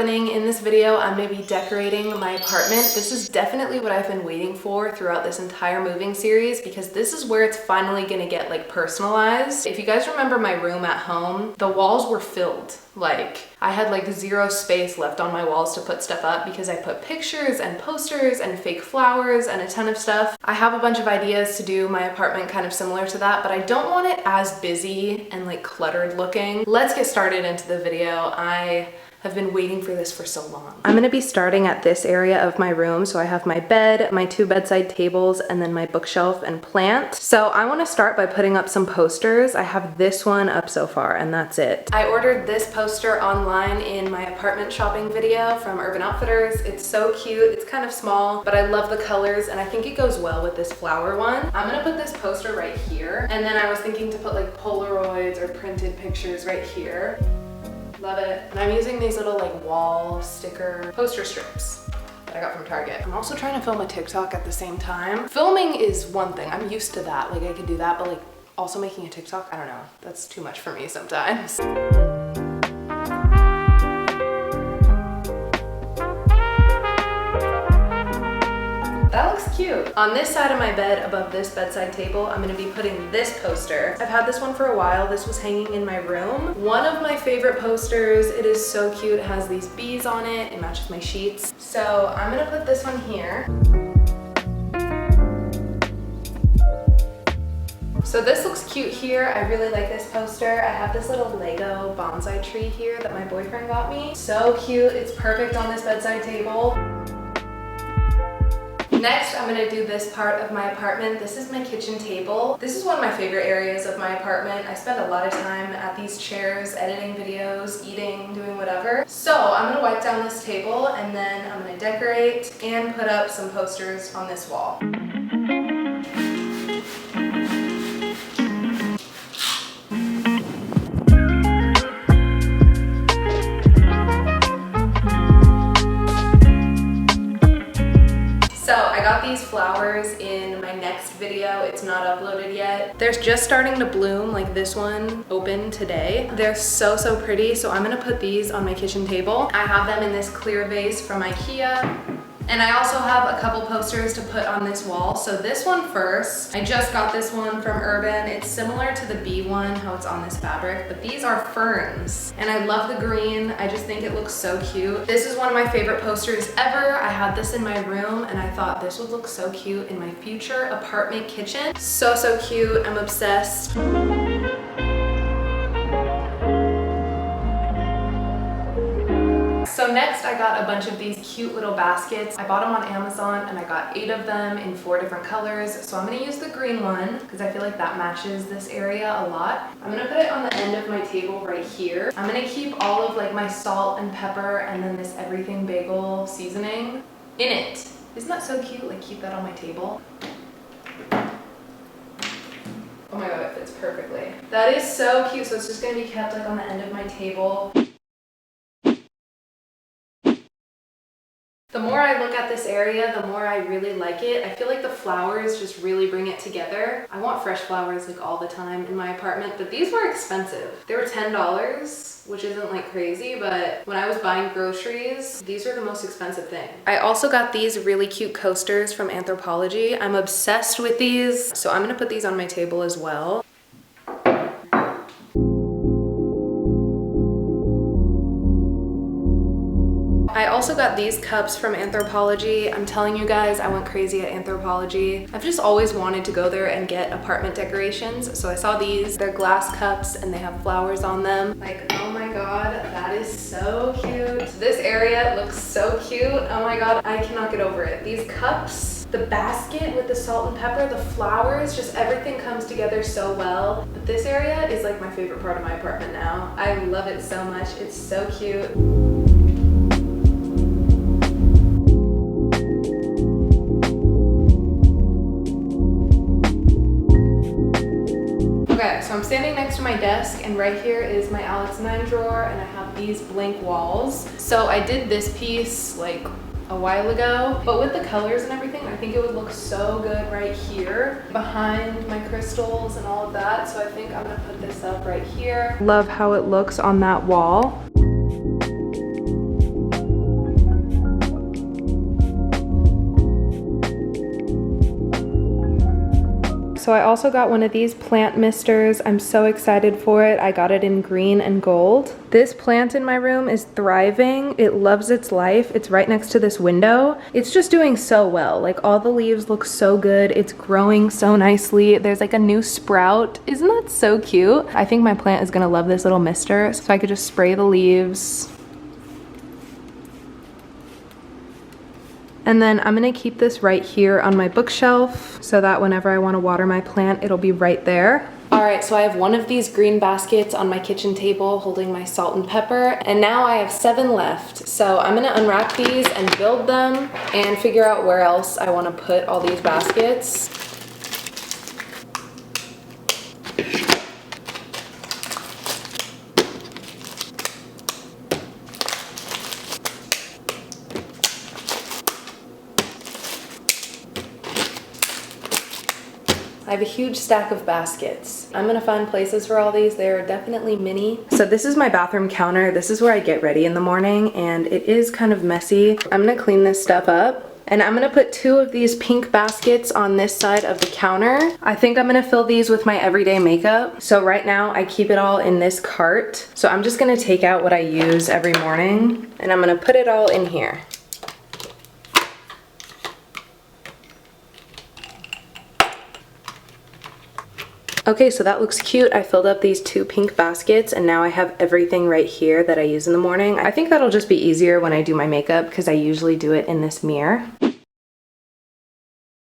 happening. In this video, I'm gonna be decorating my apartment. This is definitely what I've been waiting for throughout this entire moving series because this is where it's finally gonna get like personalized. If you guys remember my room at home, the walls were filled. Like, I had like zero space left on my walls to put stuff up because I put pictures and posters and fake flowers and a ton of stuff. I have a bunch of ideas to do my apartment kind of similar to that, but I don't want it as busy and like cluttered looking. Let's get started into the video. I have been waiting for this for so long. I'm gonna be starting at this area of my room. So I have my bed, my 2 bedside tables, and then my bookshelf and plant. So I wanna start by putting up some posters. I have this one up so far, and that's it. I ordered this poster online in my apartment shopping video from Urban Outfitters. It's so cute, it's kind of small, but I love the colors, and I think it goes well with this flower one. I'm gonna put this poster right here, and then I was thinking to put like Polaroids or printed pictures right here. Love it. And I'm using these little like wall sticker poster strips that I got from Target. I'm also trying to film a TikTok at the same time. Filming is one thing, I'm used to that, like I could do that, but like also making a TikTok, I don't know, that's too much for me sometimes. That looks cute. On this side of my bed, above this bedside table, I'm gonna be putting this poster. I've had this one for a while. This was hanging in my room. One of my favorite posters. It is so cute. It has these bees on it. It matches my sheets. So I'm gonna put this one here. So this looks cute here. I really like this poster. I have this little Lego bonsai tree here that my boyfriend got me. So cute. It's perfect on this bedside table. Next, I'm gonna do this part of my apartment. This is my kitchen table. This is one of my favorite areas of my apartment. I spend a lot of time at these chairs, editing videos, eating, doing whatever. So I'm gonna wipe down this table and then I'm gonna decorate and put up some posters on this wall. These flowers in my next video. It's not uploaded yet. They're just starting to bloom, like this one opened today. They're so pretty, so I'm gonna put these on my kitchen table. I have them in this clear vase from IKEA. And I also have a couple posters to put on this wall. So this one first, I just got this one from Urban. It's similar to the bee one, how it's on this fabric, but these are ferns. And I love the green. I just think it looks so cute. This is one of my favorite posters ever. I had this in my room and I thought this would look so cute in my future apartment kitchen. So cute, I'm obsessed. So next I got a bunch of these cute little baskets. I bought them on Amazon and I got 8 of them in 4 different colors. So I'm gonna use the green one because I feel like that matches this area a lot. I'm gonna put it on the end of my table right here. I'm gonna keep all of like my salt and pepper and then this everything bagel seasoning in it. Isn't that so cute? Like keep that on my table. Oh my god, it fits perfectly. That is so cute. So it's just gonna be kept like on the end of my table. The more I look at this area, the more I really like it. I feel like the flowers just really bring it together. I want fresh flowers like all the time in my apartment, but these were expensive. They were $10, which isn't like crazy, but when I was buying groceries, these are the most expensive thing. I also got these really cute coasters from Anthropologie. I'm obsessed with these, so I'm gonna put these on my table as well. I also got these cups from Anthropologie. I'm telling you guys, I went crazy at Anthropologie. I've just always wanted to go there and get apartment decorations. So I saw these. They're glass cups and they have flowers on them. Like, oh my god, that is so cute. This area looks so cute. Oh my god, I cannot get over it. These cups, the basket with the salt and pepper, the flowers, just everything comes together so well. But this area is like my favorite part of my apartment now. I love it so much. It's so cute. Okay, so I'm standing next to my desk and right here is my Alex 9 drawer and I have these blank walls. So I did this piece like a while ago, but with the colors and everything, I think it would look so good right here behind my crystals and all of that. So I think I'm gonna put this up right here. Love how it looks on that wall. So I also got one of these plant misters. I'm so excited for it. I got it in green and gold. This plant in my room is thriving. It loves its life. It's right next to this window. It's just doing so well. Like all the leaves look so good. It's growing so nicely. There's like a new sprout. Isn't that so cute? I think my plant is gonna love this little mister. So I could just spray the leaves. And then I'm gonna keep this right here on my bookshelf so that whenever I wanna water my plant, it'll be right there. All right, so I have one of these green baskets on my kitchen table holding my salt and pepper, and now I have 7 left. So I'm gonna unwrap these and build them and figure out where else I wanna put all these baskets. I have a huge stack of baskets. I'm gonna find places for all these. They're definitely mini. So this is my bathroom counter. This is where I get ready in the morning, and it is kind of messy. I'm gonna clean this stuff up. And I'm gonna put 2 of these pink baskets on this side of the counter. I think I'm gonna fill these with my everyday makeup. So right now I keep it all in this cart. So I'm just gonna take out what I use every morning, and I'm gonna put it all in here. Okay, so that looks cute. I filled up these 2 pink baskets, and now I have everything right here that I use in the morning. I think that'll just be easier when I do my makeup because I usually do it in this mirror.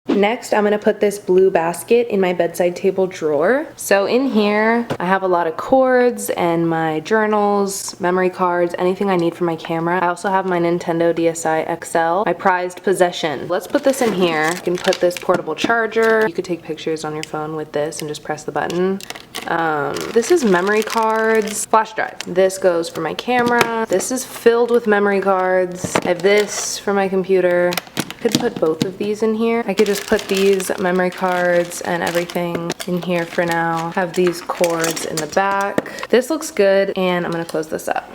Next, I'm gonna put this blue basket in my bedside table drawer. So in here, I have a lot of cords and my journals, memory cards, anything I need for my camera. I also have my Nintendo DSi XL, my prized possession. Let's put this in here. You can put this portable charger. You could take pictures on your phone with this and just press the button. This is memory cards, flash drive. This goes for my camera. This is filled with memory cards. I have this for my computer. Could put both of these in here. I could just put these memory cards and everything in here for now. Have these cords in the back. This looks good, and I'm gonna close this up.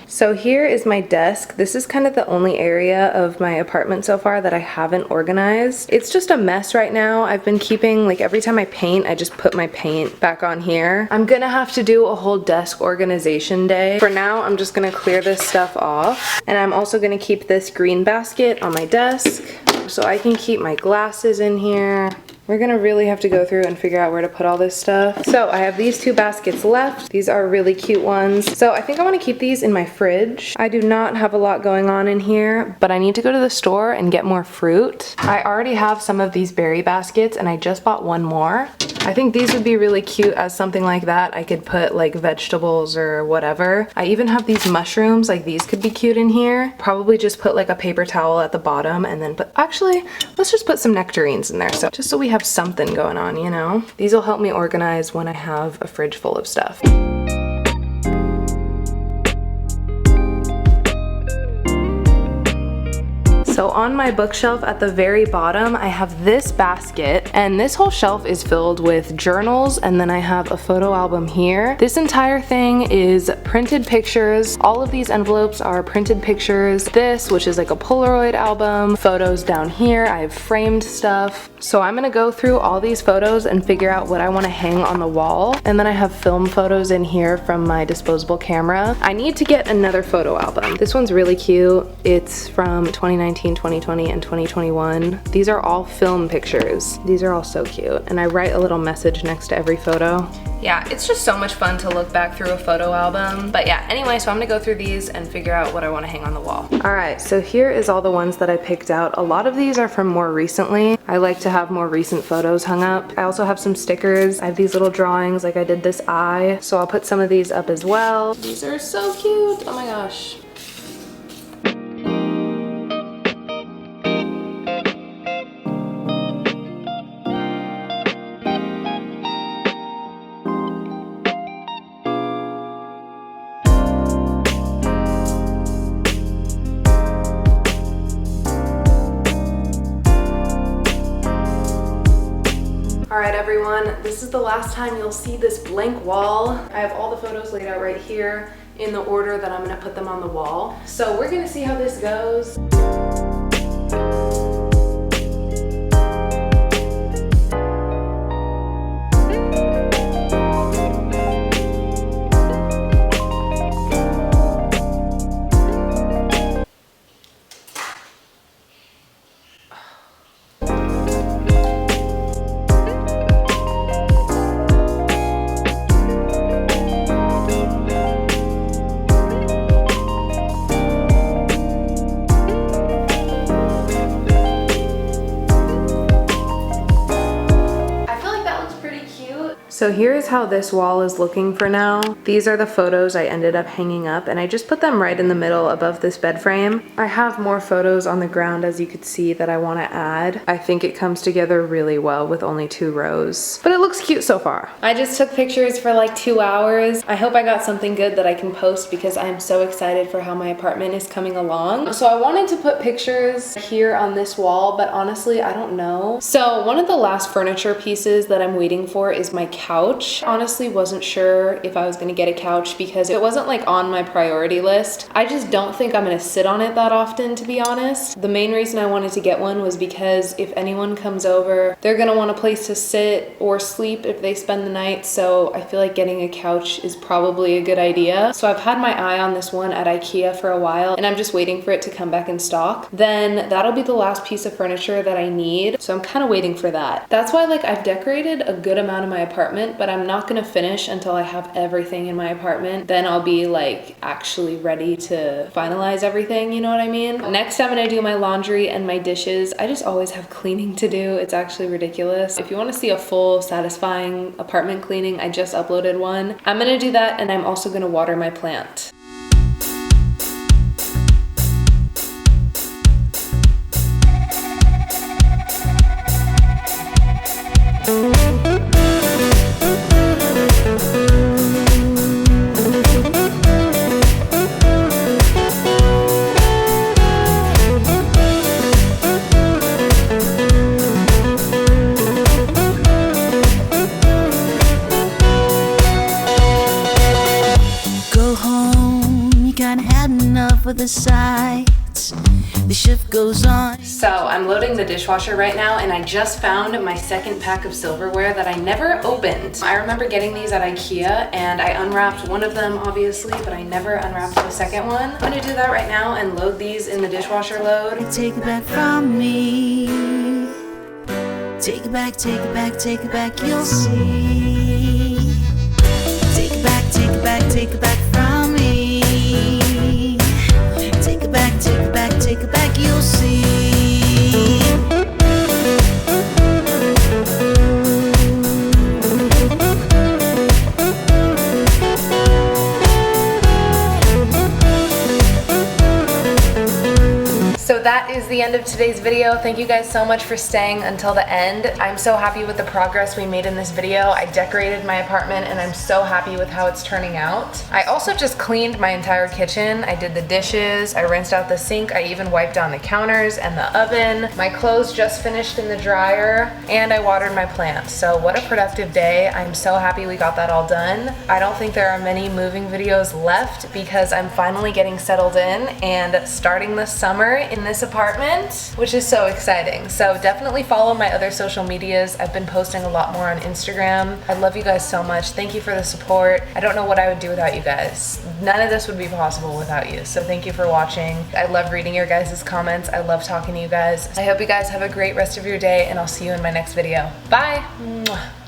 So here is my desk. This is kind of the only area of my apartment so far that I haven't organized. It's just a mess right now. I've been keeping, like every time I paint, I just put my paint back on here. I'm gonna have to do a whole desk organization day. For now, I'm just gonna clear this stuff off. And I'm also gonna keep this green basket on my desk so I can keep my glasses in here. We're gonna really have to go through and figure out where to put all this stuff. So I have these 2 baskets left. These are really cute ones. So I think I wanna keep these in my fridge. I do not have a lot going on in here, but I need to go to the store and get more fruit. I already have some of these berry baskets, and I just bought 1 more. I think these would be really cute as something like that. I could put like vegetables or whatever. I even have these mushrooms, like these could be cute in here. Probably just put like a paper towel at the bottom, and then actually, let's just put some nectarines in there. So just so we have something going on, you know? These will help me organize when I have a fridge full of stuff. So on my bookshelf at the very bottom, I have this basket, and this whole shelf is filled with journals, and then I have a photo album here. This entire thing is printed pictures. All of these envelopes are printed pictures. This, which is like a Polaroid album, photos down here. I have framed stuff. So I'm gonna go through all these photos and figure out what I wanna hang on the wall. And then I have film photos in here from my disposable camera. I need to get another photo album. This one's really cute. It's from 2019, 2020, and 2021. These are all film pictures. These are all so cute. And I write a little message next to every photo. Yeah, it's just so much fun to look back through a photo album. But yeah, anyway, so I'm gonna go through these and figure out what I wanna hang on the wall. All right, so here is all the ones that I picked out. A lot of these are from more recently. I like to have more recent photos hung up. I also have some stickers. I have these little drawings, like I did this eye. So I'll put some of these up as well. These are so cute, oh my gosh. All right, everyone, this is the last time you'll see this blank wall. I have all the photos laid out right here in the order that I'm gonna put them on the wall. So we're gonna see how this goes. So here's how this wall is looking for now. These are the photos I ended up hanging up, and I just put them right in the middle above this bed frame. I have more photos on the ground, as you could see, that I want to add. I think it comes together really well with only 2 rows, but it looks cute so far. I just took pictures for like 2 hours. I hope I got something good that I can post because I'm so excited for how my apartment is coming along. So I wanted to put pictures here on this wall, but honestly, I don't know. So one of the last furniture pieces that I'm waiting for is my couch. Honestly, wasn't sure if I was gonna get a couch because it wasn't like on my priority list. I just don't think I'm gonna sit on it that often, to be honest. The main reason I wanted to get one was because if anyone comes over, they're gonna want a place to sit or sleep if they spend the night. So I feel like getting a couch is probably a good idea. So I've had my eye on this one at IKEA for a while, and I'm just waiting for it to come back in stock. Then that'll be the last piece of furniture that I need. So I'm kind of waiting for that. That's why like I've decorated a good amount of my apartment, but I'm not gonna finish until I have everything in my apartment. Then I'll be like actually ready to finalize everything, you know what I mean? Next I'm gonna do my laundry and my dishes. I just always have cleaning to do. It's actually ridiculous. If you wanna see a full satisfying apartment cleaning, I just uploaded one. I'm gonna do that, and I'm also gonna water my plant. For the sights, the shift goes on. So I'm loading the dishwasher right now, and I just found my second pack of silverware that I never opened. I remember getting these at IKEA, and I unwrapped one of them obviously, but I never unwrapped the second one. I'm gonna do that right now and load these in the dishwasher load. Take it back from me. Take it back, take it back, take it back, you'll see. Take it back, take it back, take it back from me. Take it back, take it back, take it back, you'll see. So that is the end of today's video. Thank you guys so much for staying until the end. I'm so happy with the progress we made in this video. I decorated my apartment, and I'm so happy with how it's turning out. I also just cleaned my entire kitchen. I did the dishes, I rinsed out the sink, I even wiped down the counters and the oven. My clothes just finished in the dryer, and I watered my plants. So what a productive day. I'm so happy we got that all done. I don't think there are many moving videos left because I'm finally getting settled in and starting the summer in this apartment, which is so exciting. So definitely follow my other social medias. I've been posting a lot more on Instagram. I love you guys so much. Thank you for the support. I don't know what I would do without you guys. None of this would be possible without you. So thank you for watching. I love reading your guys' comments. I love talking to you guys. I hope you guys have a great rest of your day, and I'll see you in my next video. Bye. Mwah.